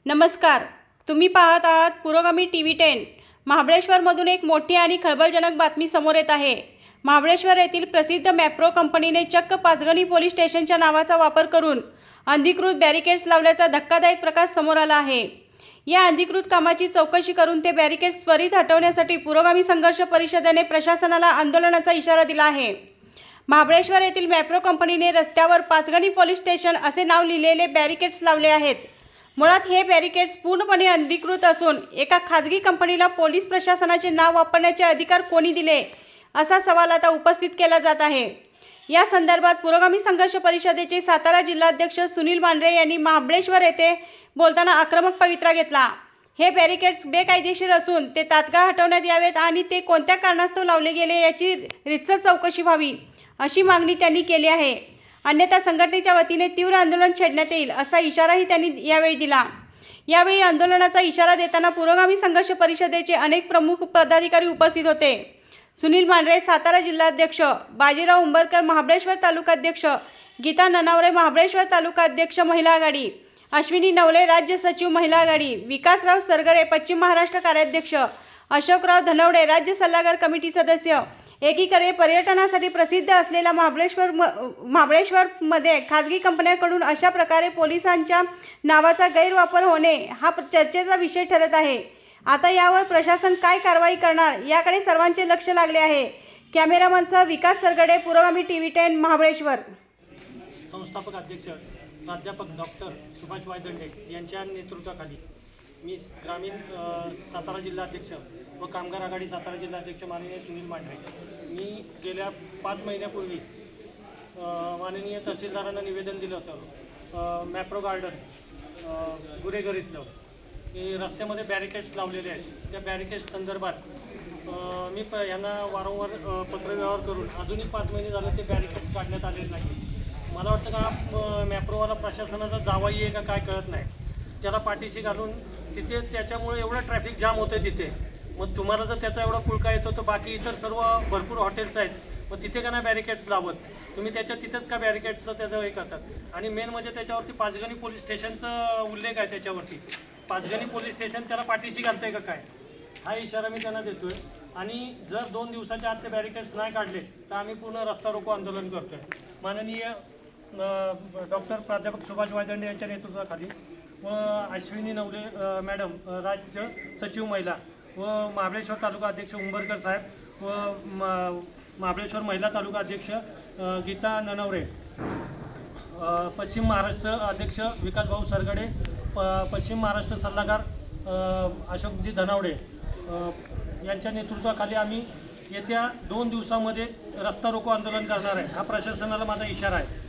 नमस्कार. तुम्ही पाहत आहात पुरोगामी TV10. महाबळेश्वरमधून एक मोठी आणि खळबळजनक बातमी समोर येत आहे. महाबळेश्वर येथील प्रसिद्ध मॅप्रो कंपनीने चक्क पाचगणी पोलीस स्टेशनच्या नावाचा वापर करून अनधिकृत बॅरिकेड्स लावल्याचा धक्कादायक प्रकार समोर आला आहे. या अनधिकृत कामाची चौकशी करून ते बॅरिकेड्स त्वरित हटवण्यासाठी पुरोगामी संघर्ष परिषदेने प्रशासनाला आंदोलनाचा इशारा दिला आहे. महाबळेश्वर येथील मॅप्रो कंपनीने रस्त्यावर पाचगणी पोलीस स्टेशन असे नाव लिहिलेले बॅरिकेड्स लावले आहेत. मुळात हे बॅरिकेड्स पूर्णपणे अनधिकृत असून एका खाजगी कंपनीला पोलीस प्रशासनाचे नाव वापरण्याचे अधिकार कोणी दिले, असा सवाल आता उपस्थित केला जात आहे. या संदर्भात पुरोगामी संघर्ष परिषदेचे सातारा जिल्हाध्यक्ष सुनील मांढरे यांनी महाबळेश्वर येथे बोलताना आक्रमक पवित्रा घेतला. हे बॅरिकेड्स बेकायदेशीर असून ते तात्काळ हटवण्यात यावेत आणि ते कोणत्या कारणास्तव लावले गेले याची रितसर चौकशी व्हावी, अशी मागणी त्यांनी केली आहे. अन्यथा संघटनेच्या वतीने तीव्र आंदोलन छेडण्यात येईल, असा इशाराही त्यांनी यावेळी दिला. यावेळी आंदोलनाचा इशारा देताना पुरोगामी संघर्ष परिषदेचे अनेक प्रमुख पदाधिकारी उपस्थित होते. सुनील मांढरे सातारा जिल्हाध्यक्ष, बाजीराव उंबरकर महाबळेश्वर तालुकाध्यक्ष, गीता ननावरे महाबळेश्वर तालुकाध्यक्ष महिला आघाडी, अश्विनी नवले राज्य सचिव महिला आघाडी, विकासराव सरगरे पश्चिम महाराष्ट्र कार्याध्यक्ष, अशोकराव धनवडे राज्य सल्लागार कमिटी सदस्य. एकीकडे पर्यटनासाठी प्रसिद्ध असलेल्या महाबळेश्वरमध्ये खाजगी कंपन्यांकडून अशा प्रकारे पोलिसांच्या नावाचा गैरवापर होणे हा चर्चेचा विषय ठरत आहे. आता यावर प्रशासन काय कारवाई करणार याकडे सर्वांचे लक्ष लागले आहे. कॅमेरामनसह विकास सरगडे, पुरोगामी TV10 महाबळेश्वर. संस्थापक अध्यक्ष प्राध्यापक डॉक्टर सुभाष वायदंडे यांच्या नेतृत्वाखाली मी ग्रामीण सातारा जिल्हाध्यक्ष व कामगार आघाडी सातारा जिल्हाध्यक्ष माननीय सुनील मांढरे, मी गेल्या 5 महिन्यापूर्वी माननीय तहसीलदारांना निवेदन दिलं होतं. मॅप्रो गार्डन गुरेघर इथलं हे रस्त्यामध्ये बॅरिकेड्स लावलेले आहेत. त्या बॅरिकेड्स संदर्भात मी यांना वारंवार पत्रव्यवहार करून अजूनही 5 महिने झाले ते बॅरिकेड्स काढण्यात आलेले नाही. मला वाटतं का मॅप्रोवाला प्रशासनाचा जावाई आहे का काय कळत नाही. त्याला पाठीशी घालून तिथे त्याच्यामुळे एवढं ट्रॅफिक जाम होतं तिथे. मग तुम्हाला जर त्याचा एवढा पुळका येतो तर बाकी इतर सर्व भरपूर हॉटेल्स आहेत, मग तिथे का नाही बॅरिकेड्स लावत तुम्ही? तिथेच का बॅरिकेड्सचं त्याचं हे करतात? आणि मेन म्हणजे त्याच्यावरती पाचगणी पोलीस स्टेशनचा उल्लेख आहे. त्याच्यावरती पाचगणी पोलीस स्टेशन त्याला पाठीशी घालतंय का काय, हा इशारा मी त्यांना देतो आहे. आणि जर 2 दिवसाच्या आत ते बॅरिकेड्स नाही काढले तर आम्ही पूर्ण रस्ता रोको आंदोलन करतो आहे. माननीय डॉक्टर प्राध्यापक सुभाष वायदंडे यांच्या नेतृत्वाखाली व अश्विनी नवले मॅडम राज्य सचिव महिला व महाबळेश्वर तालुका अध्यक्ष उंबरकर साहेब व महाबळेश्वर महिला तालुका अध्यक्ष गीता ननवरे, पश्चिम महाराष्ट्र अध्यक्ष विकासभाऊ सरगडे, पश्चिम महाराष्ट्र सल्लागार अशोकजी धनावडे यांच्या नेतृत्वाखाली आम्ही येत्या 2 दिवसामध्ये रस्ता रोको आंदोलन करणार आहे. हा प्रशासनाला माझा इशारा आहे.